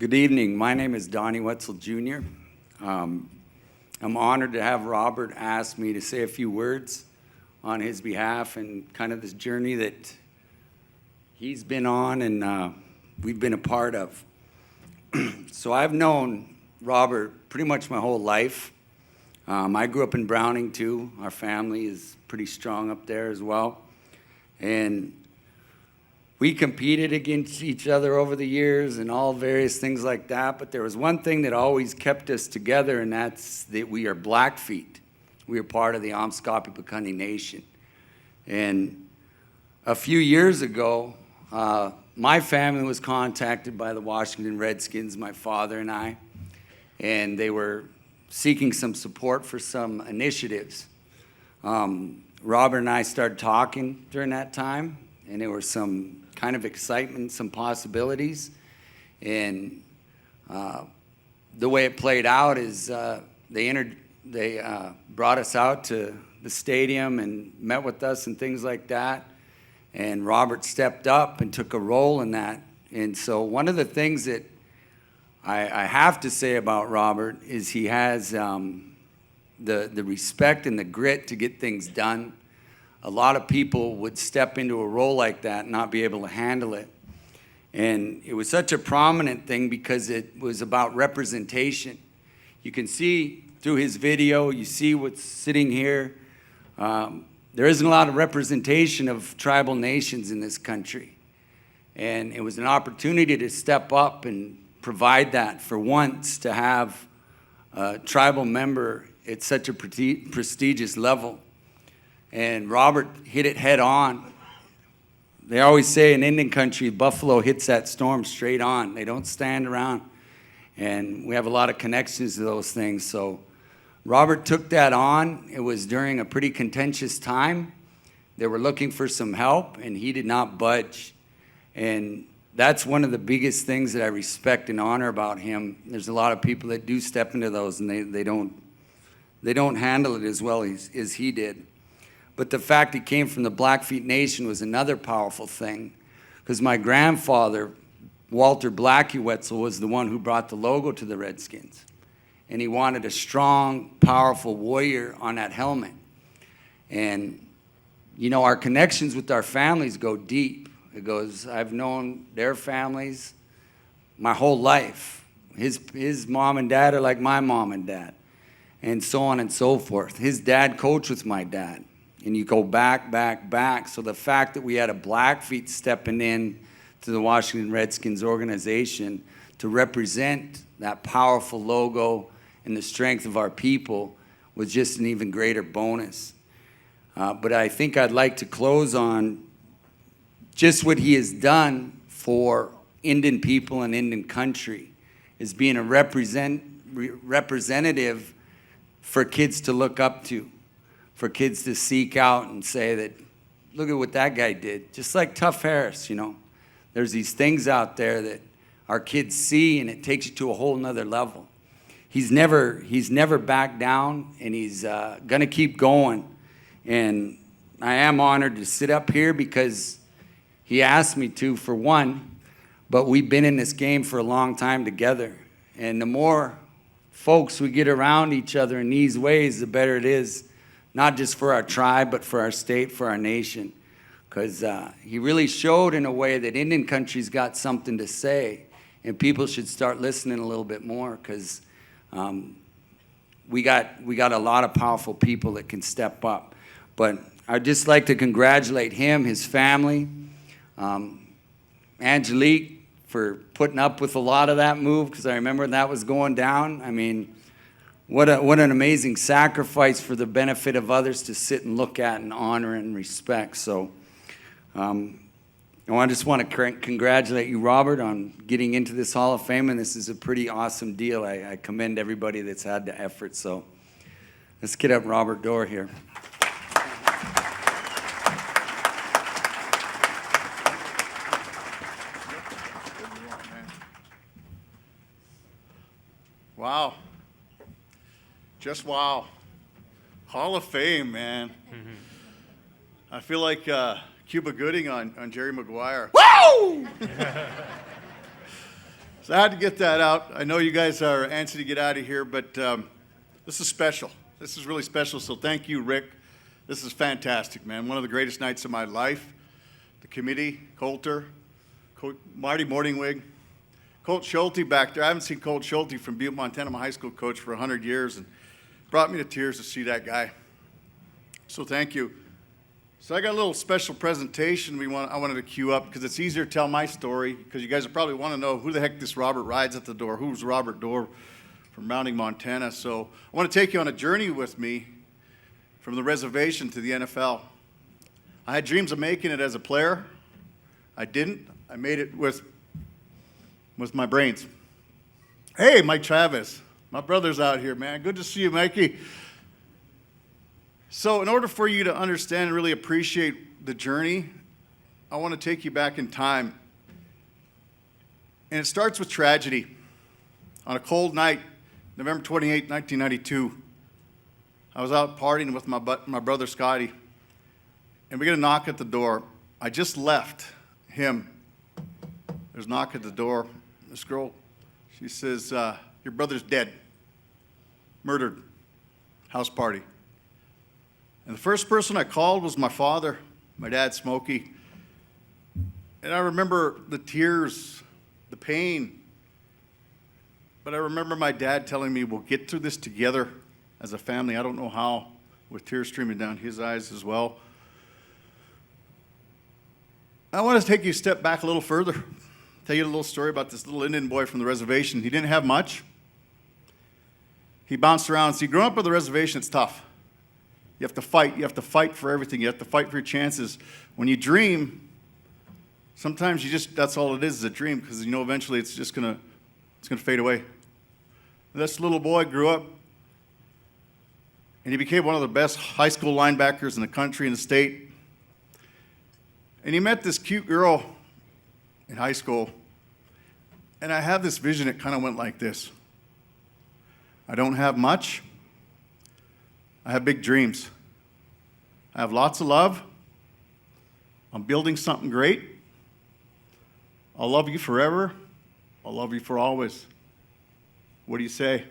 Good evening. My name is Donnie Wetzel Jr. I'm honored to have Robert ask me to say a few words on his behalf and kind of this journey that he's been on and we've been a part of. So I've known Robert pretty much my whole life. I grew up in Browning too. Our family is pretty strong up there as well. And we competed against each other over the years and all various things like that, but there was one thing that always kept us together, and that's that we are Blackfeet. We are part of the Blackfeet Nation. And a few years ago, my family was contacted by the Washington Redskins, my father and I, and they were seeking some support for some initiatives. Robert and I started talking during that time, and there was some kind of excitement, some possibilities. And the way it played out is they brought us out to the stadium and met with us and things like that. And Robert stepped up and took a role in that. And so one of the things that I have to say about Robert is he has the respect and the grit to get things done. A lot of people would step into a role like that and not be able to handle it. And it was such a prominent thing because it was about representation. You can see through his video, you see what's sitting here. There isn't a lot of representation of tribal nations in this country. And it was an opportunity to step up and provide that for once, to have a tribal member at such a prestigious level. And Robert hit it head on. They always say in Indian country, buffalo hits that storm straight on. They don't stand around. And we have a lot of connections to those things. So Robert took that on. It was during a pretty contentious time. They were looking for some help, and he did not budge. And that's one of the biggest things that I respect and honor about him. There's a lot of people that do step into those, and they don't handle it as well as he did. But the fact he came from the Blackfeet Nation was another powerful thing, because my grandfather, Walter Blackie Wetzel, was the one who brought the logo to the Redskins. And he wanted a strong, powerful warrior on that helmet. And, you know, our connections with our families go deep. It goes, I've known their families my whole life. His mom and dad are like my mom and dad, and so on and so forth. His dad coached with my dad. And you go back. So the fact that we had a Blackfeet stepping in to the Washington Redskins organization to represent that powerful logo and the strength of our people was just an even greater bonus. But I think I'd like to close on just what he has done for Indian people and Indian country, is being a representative for kids to look up to, for kids to seek out and say that, look at what that guy did. Just like Tough Harris, you know. There's these things out there that our kids see, and it takes you to a whole nother level. He's never backed down, and he's gonna keep going. And I am honored to sit up here because he asked me to, for one, but we've been in this game for a long time together. And the more folks we get around each other in these ways, the better it is. Not just for our tribe, but for our state, for our nation. Because he really showed in a way that Indian country's got something to say, and people should start listening a little bit more, because we got a lot of powerful people that can step up. But I'd just like to congratulate him, his family, Angelique, for putting up with a lot of that move, because I remember that was going down. I mean, what an amazing sacrifice for the benefit of others to sit and look at and honor and respect. So I just want to congratulate you, Robert, on getting into this Hall of Fame, and this is a pretty awesome deal. I commend everybody that's had the effort. So let's get up Robert Doore here. Wow. Just wow. Hall of Fame, man. Mm-hmm. I feel like Cuba Gooding on Jerry Maguire. Woo! So I had to get that out. I know you guys are antsy to get out of here, but this is special. This is really special, so thank you, Rick. This is fantastic, man. One of the greatest nights of my life. The committee, Coulter, Marty Morningwig, Coach Schulte back there. I haven't seen Coach Schulte from Butte, Montana, my high school coach, for 100 years, and brought me to tears to see that guy. So thank you. So I got a little special presentation I wanted to queue up because it's easier to tell my story, because you guys will probably want to know who the heck this Robert rides at the door. Who's Robert Doore from Mounting, Montana? So I want to take you on a journey with me from the reservation to the NFL. I had dreams of making it as a player. I didn't. I made it with my brains. Hey, Mike Travis. My brother's out here, man. Good to see you, Mikey. So in order for you to understand and really appreciate the journey, I want to take you back in time. And it starts with tragedy. On a cold night, November 28, 1992, I was out partying with my brother Scotty, and we get a knock at the door. I just left him. There's a knock at the door. This girl, she says, your brother's dead, murdered, house party. And the first person I called was my father, my dad, Smokey. And I remember the tears, the pain. But I remember my dad telling me, we'll get through this together as a family. I don't know how, with tears streaming down his eyes as well. I want to take you a step back a little further. Tell you a little story about this little Indian boy from the reservation. He didn't have much. He bounced around. See, growing up on the reservation, it's tough. You have to fight. You have to fight for everything. You have to fight for your chances. When you dream, sometimes that's all it is a dream, because you know eventually it's just going to fade away. This little boy grew up, and he became one of the best high school linebackers in the country and the state. And he met this cute girl in high school, and I have this vision. It kind of went like this. I don't have much. I have big dreams. I have lots of love. I'm building something great. I'll love you forever. I'll love you for always. What do you say?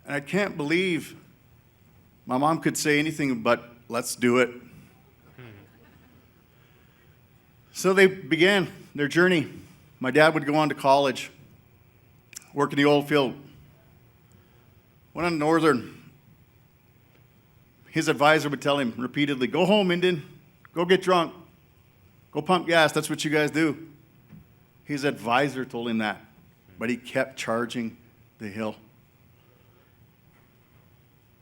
And I can't believe my mom could say anything but, let's do it. So they began their journey. My dad would go on to college, work in the oil field. Went on Northern. His advisor would tell him repeatedly, go home, Indian. Go get drunk. Go pump gas. That's what you guys do. His advisor told him that, but he kept charging the hill.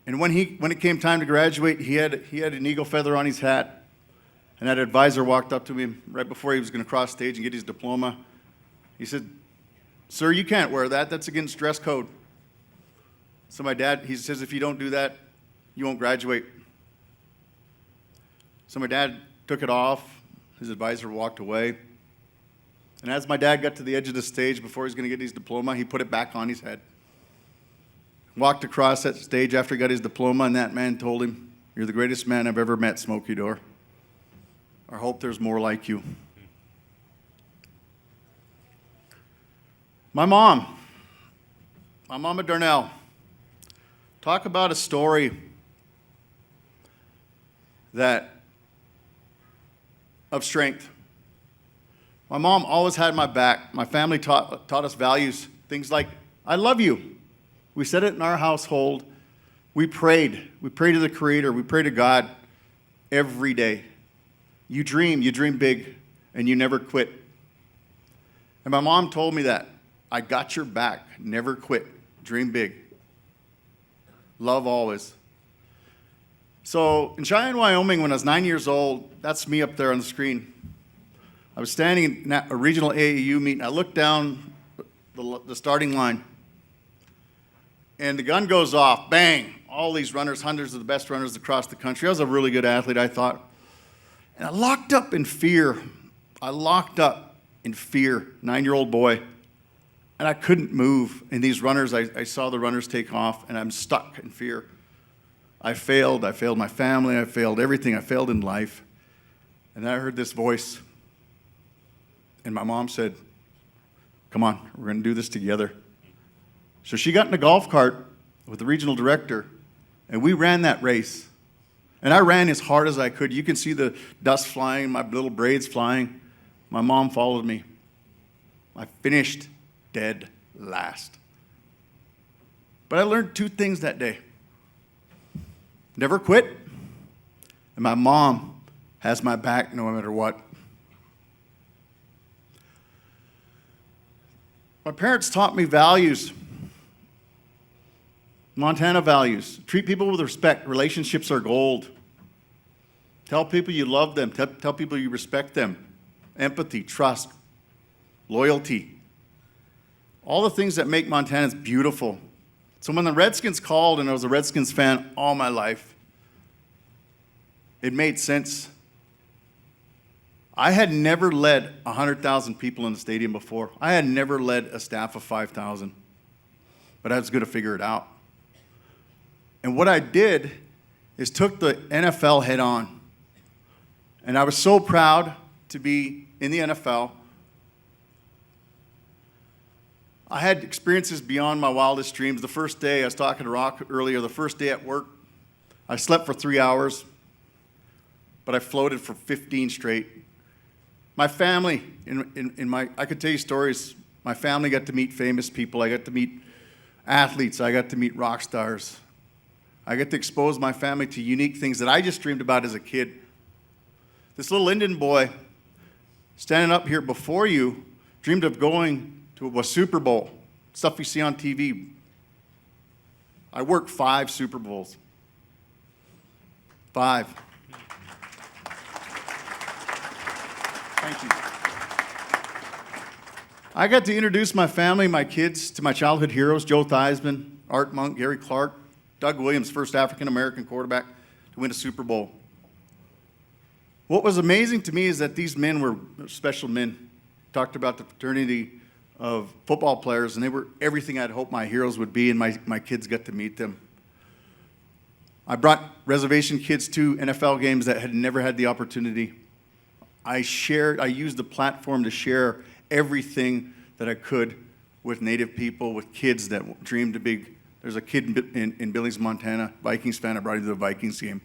And when it came time to graduate, he had an eagle feather on his hat. And that advisor walked up to him right before he was going to cross stage and get his diploma. He said, sir, you can't wear that. That's against dress code. So my dad, he says, if you don't do that, you won't graduate. So my dad took it off. His advisor walked away. And as my dad got to the edge of the stage before he was going to get his diploma, he put it back on his head. Walked across that stage after he got his diploma, and that man told him, you're the greatest man I've ever met, Smokey Doore. I hope there's more like you. My Mama Darnell, talk about a story of strength. My mom always had my back. My family taught us values, things like, I love you. We said it in our household. We prayed. We prayed to the Creator. We prayed to God every day. You dream big, and you never quit. And my mom told me that. I got your back. Never quit. Dream big. Love always. So in Cheyenne, Wyoming, when I was 9 years old, that's me up there on the screen. I was standing in a regional AAU meeting. I looked down the starting line, and the gun goes off. Bang! All these runners, hundreds of the best runners across the country. I was a really good athlete, I thought. And I locked up in fear. 9-year-old boy. And I couldn't move. And these runners, I saw the runners take off, and I'm stuck in fear. I failed my family, I failed everything, I failed in life. And then I heard this voice. And my mom said, come on, we're going to do this together. So she got in a golf cart with the regional director, and we ran that race. And I ran as hard as I could. You can see the dust flying, my little braids flying. My mom followed me. I finished dead last. But I learned 2 things that day. Never quit, and my mom has my back no matter what. My parents taught me values, Montana values. Treat people with respect. Relationships are gold. Tell people you love them. Tell people you respect them. Empathy, trust, loyalty. All the things that make Montanans beautiful. So when the Redskins called, and I was a Redskins fan all my life, it made sense. I had never led 100,000 people in the stadium before. I had never led a staff of 5,000. But I was going to figure it out. And what I did is took the NFL head on. And I was so proud to be in the NFL. I had experiences beyond my wildest dreams. The first day, I was talking to Rock earlier, the first day at work, I slept for 3 hours, but I floated for 15 straight. My family, I could tell you stories. My family got to meet famous people. I got to meet athletes. I got to meet rock stars. I got to expose my family to unique things that I just dreamed about as a kid. This little Indian boy standing up here before you dreamed of going to a Super Bowl, stuff you see on TV. I worked 5 Super Bowls. 5. Thank you. I got to introduce my family, my kids, to my childhood heroes, Joe Theismann, Art Monk, Gary Clark, Doug Williams, first African-American quarterback to win a Super Bowl. What was amazing to me is that these men were special men. Talked about the fraternity of football players, and they were everything I'd hoped my heroes would be, and my kids got to meet them. I brought reservation kids to NFL games that had never had the opportunity. I used the platform to share everything that I could with Native people, with kids that dreamed to be. There's a kid in Billings, Montana, Vikings fan. I brought him to the Vikings game.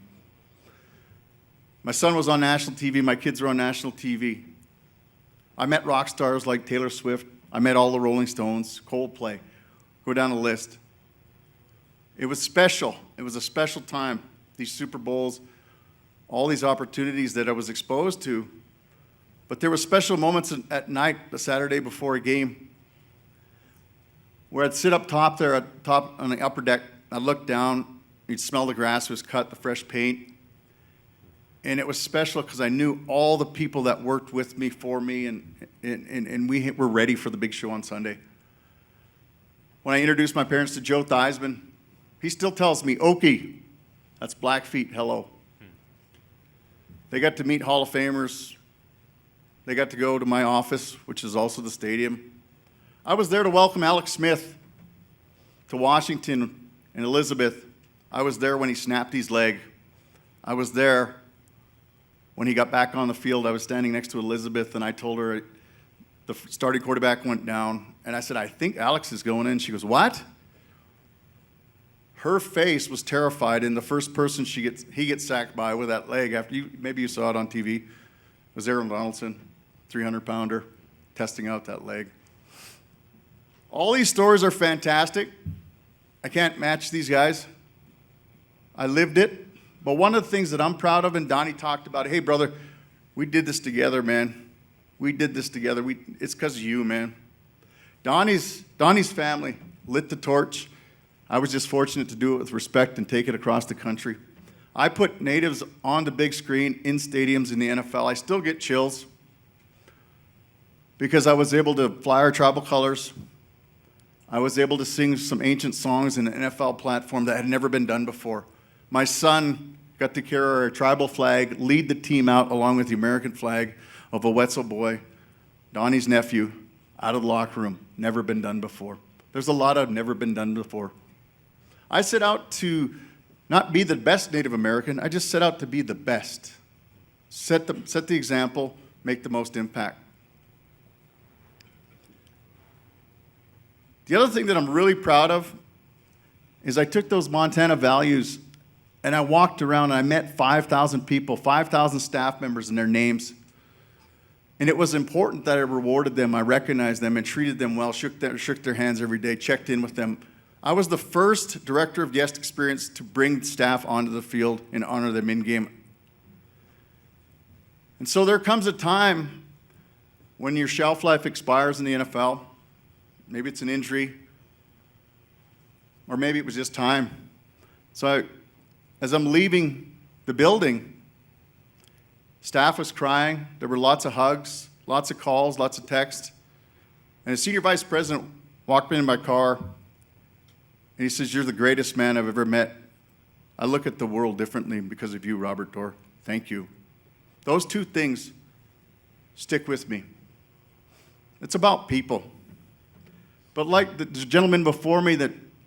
My son was on national TV. My kids were on national TV. I met rock stars like Taylor Swift. I met all the Rolling Stones, Coldplay. Go down the list. It was special. It was a special time. These Super Bowls, all these opportunities that I was exposed to. But there were special moments at night, the Saturday before a game, where I'd sit up top there, on the upper deck. I'd look down. You'd smell the grass was cut, the fresh paint. And it was special because I knew all the people that worked with me, for me, and we were ready for the big show on Sunday. When I introduced my parents to Joe Theismann, he still tells me, Okie, that's Blackfeet, hello. They got to meet Hall of Famers. They got to go to my office, which is also the stadium. I was there to welcome Alex Smith to Washington and Elizabeth. I was there when he snapped his leg. I was there when he got back on the field. I was standing next to Elizabeth, and I told her the starting quarterback went down. And I said, I think Alex is going in. She goes, what? Her face was terrified, and the first person he gets sacked by with that leg, maybe you saw it on TV, was Aaron Donaldson, 300-pounder, testing out that leg. All these stories are fantastic. I can't match these guys. I lived it. But one of the things that I'm proud of, and Donnie talked about, hey, brother, we did this together, man. We did this together. It's because of you, man. Donnie's family lit the torch. I was just fortunate to do it with respect and take it across the country. I put Natives on the big screen in stadiums in the NFL. I still get chills because I was able to fly our tribal colors. I was able to sing some ancient songs in an NFL platform that had never been done before. My son got to carry our tribal flag, lead the team out along with the American flag of a Wetzel boy, Donnie's nephew, out of the locker room. Never been done before. There's a lot of never been done before. I set out to not be the best Native American. I just set out to be the best. Set the example, make the most impact. The other thing that I'm really proud of is I took those Montana values and I walked around and I met 5,000 people, 5,000 staff members and their names. And it was important that I rewarded them, I recognized them, and treated them well, shook their hands every day, checked in with them. I was the first director of guest experience to bring staff onto the field and honor them in-game. And so there comes a time when your shelf life expires in the NFL. Maybe it's an injury, or maybe it was just time. So as I'm leaving the building, staff was crying. There were lots of hugs, lots of calls, lots of texts. And a senior vice president walked me in my car, and he says, "You're the greatest man I've ever met. I look at the world differently because of you, Robert Doore. Thank you." Those two things stick with me. It's about people. But like the gentleman before me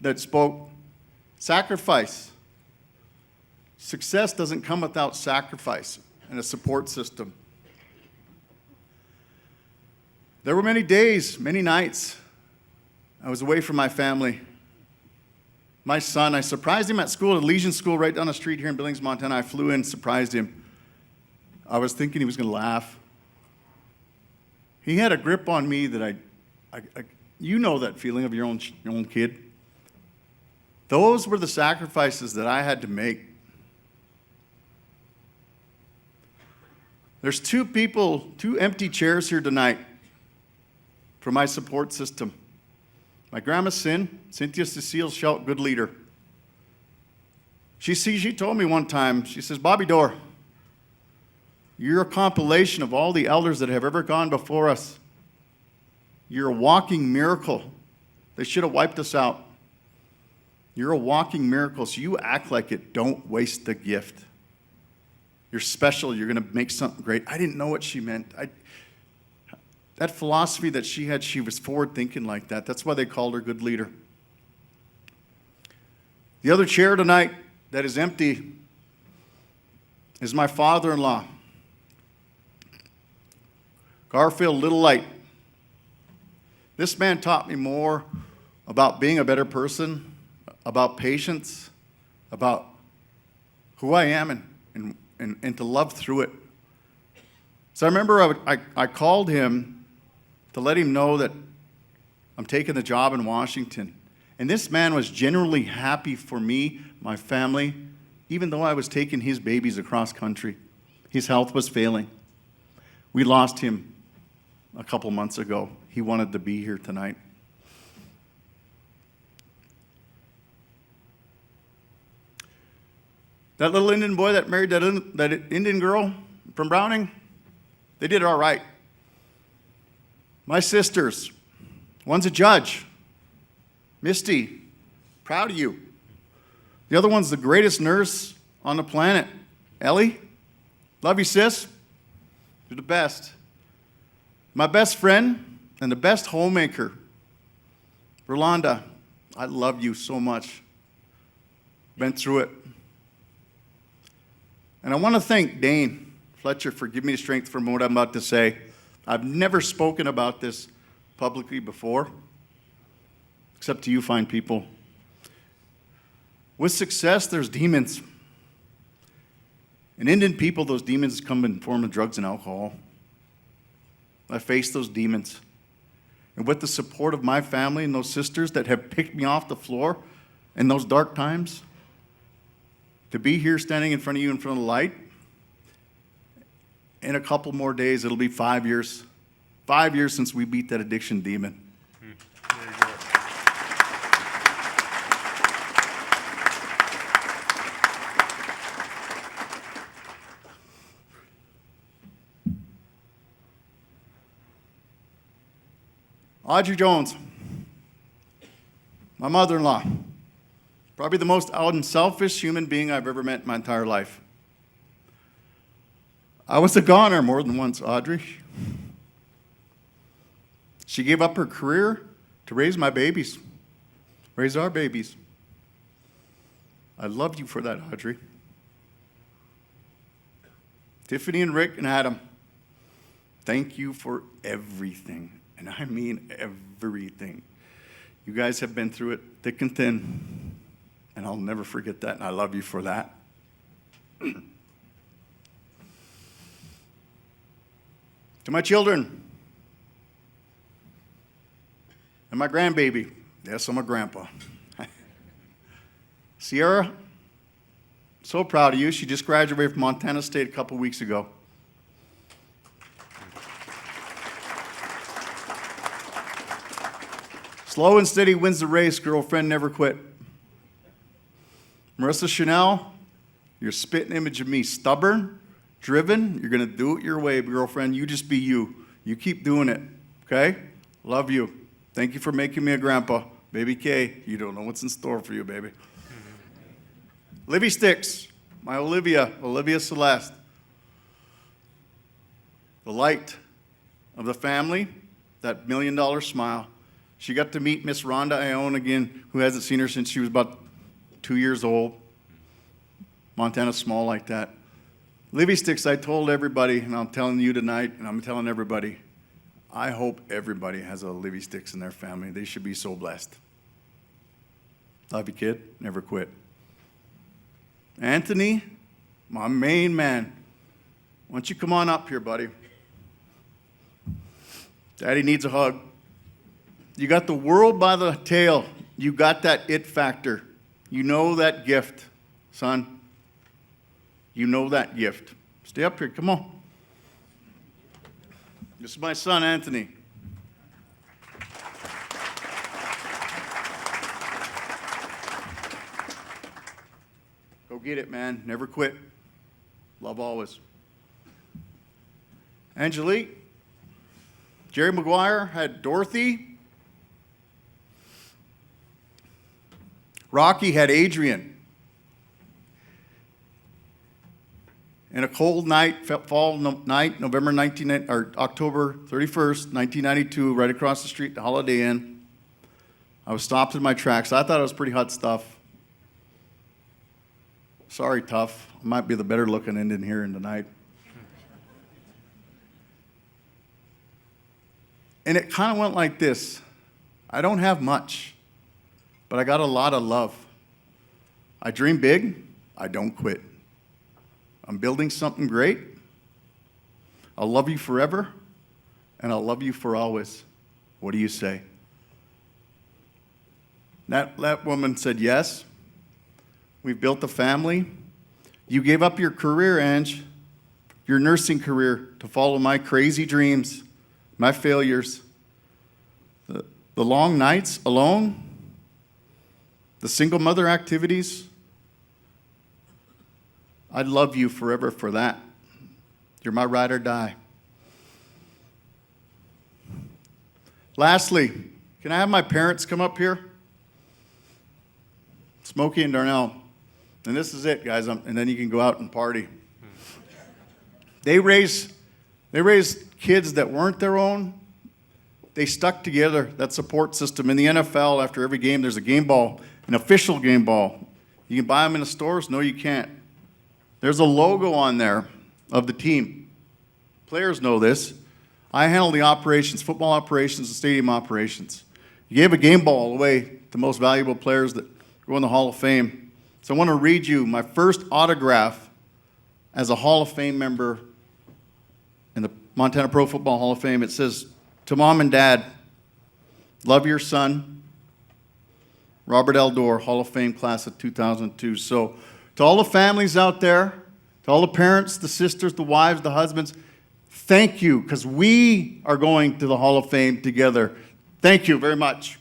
that spoke, sacrifice. Success doesn't come without sacrifice and a support system. There were many days, many nights, I was away from my family. My son, I surprised him at school, at Legion School right down the street here in Billings, Montana. I flew in, surprised him. I was thinking he was going to laugh. He had a grip on me that you know that feeling of your own kid. Those were the sacrifices that I had to make. There's two empty chairs here tonight for my support system. My grandma Cynthia Cecile Schulte, good leader. She told me one time, she says, "Bobby Doore, you're a compilation of all the elders that have ever gone before us. You're a walking miracle. They should have wiped us out. You're a walking miracle, so you act like it. Don't waste the gift. You're special. You're going to make something great." I didn't know what she meant. That philosophy that she had, she was forward-thinking like that. That's why they called her good leader. The other chair tonight that is empty is my father-in-law, Garfield Little Light. This man taught me more about being a better person, about patience, about who I am, and to love through it. So I remember I called him to let him know that I'm taking the job in Washington. And this man was genuinely happy for me, my family, even though I was taking his babies across country. His health was failing. We lost him a couple months ago. He wanted to be here tonight. That little Indian boy that married that Indian girl from Browning, they did all right. My sisters, one's a judge. Misty, proud of you. The other one's the greatest nurse on the planet. Ellie, love you, sis. You're the best. My best friend and the best homemaker, Rolanda, I love you so much. Been through it. And I want to thank Dane Fletcher for giving me the strength for what I'm about to say. I've never spoken about this publicly before, except to you fine people. With success, there's demons. In Indian people, those demons come in the form of drugs and alcohol. I face those demons. And with the support of my family and those sisters that have picked me off the floor in those dark times, to be here standing in front of you in front of the light, in a couple more days, it'll be 5 years. 5 years since we beat that addiction demon. Audrey Jones, my mother-in-law, probably the most unselfish human being I've ever met in my entire life. I was a goner more than once, Audrey. She gave up her career to raise my babies, raise our babies. I love you for that, Audrey. Tiffany and Rick and Adam, thank you for everything. And I mean everything. You guys have been through it thick and thin, and I'll never forget that, and I love you for that. To my children and my grandbaby, yes, I'm a grandpa. Sierra, so proud of you. She just graduated from Montana State a couple weeks ago. Slow and steady wins the race, girlfriend, never quit. Marissa Chanel, you're a spitting image of me. Stubborn, driven, you're going to do it your way, girlfriend. You just be you. You keep doing it, okay? Love you. Thank you for making me a grandpa. Baby K, you don't know what's in store for you, baby. Livy Sticks, my Olivia Celeste. The light of the family, that $1 million smile. She got to meet Miss Rhonda Ione again, who hasn't seen her since she was about 2 years old. Montana's small like that. Livy Sticks, I told everybody, and I'm telling you tonight, and I'm telling everybody, I hope everybody has a Livy Sticks in their family. They should be so blessed. Love you, kid. Never quit. Anthony, my main man. Why don't you come on up here, buddy? Daddy needs a hug. You got the world by the tail. You got that it factor. You know that gift, son. You know that gift. Stay up here. Come on. This is my son, Anthony. Go get it, man. Never quit. Love always. Angelique. Jerry McGuire had Dorothy. Rocky had Adrian. And a cold night, fall night, October 31st, 1992, right across the street, the Holiday Inn. I was stopped in my tracks. I thought it was pretty hot stuff. Sorry, tough. I might be the better looking Indian here in tonight. And it kind of went like this. I don't have much, but I got a lot of love. I dream big. I don't quit. I'm building something great. I'll love you forever, and I'll love you for always. What do you say? That woman said yes. We've built a family. You gave up your career, Ange, your nursing career, to follow my crazy dreams, my failures, the long nights alone, the single mother activities. I'd love you forever for that. You're my ride or die. Lastly, can I have my parents come up here? Smokey and Darnell. And this is it, guys, and then you can go out and party. They raised kids that weren't their own. They stuck together, that support system. In the NFL, after every game, there's a game ball, an official game ball. You can buy them in the stores? No, you can't. There's a logo on there of the team. Players know this. I handle the operations, football operations, and stadium operations. You gave a game ball away to most valuable players that go in the Hall of Fame. So I want to read you my first autograph as a Hall of Fame member in the Montana Pro Football Hall of Fame. It says, "To Mom and Dad, love your son, Robert L. Doore, Hall of Fame class of 2002. So to all the families out there, to all the parents, the sisters, the wives, the husbands, thank you, because we are going to the Hall of Fame together. Thank you very much.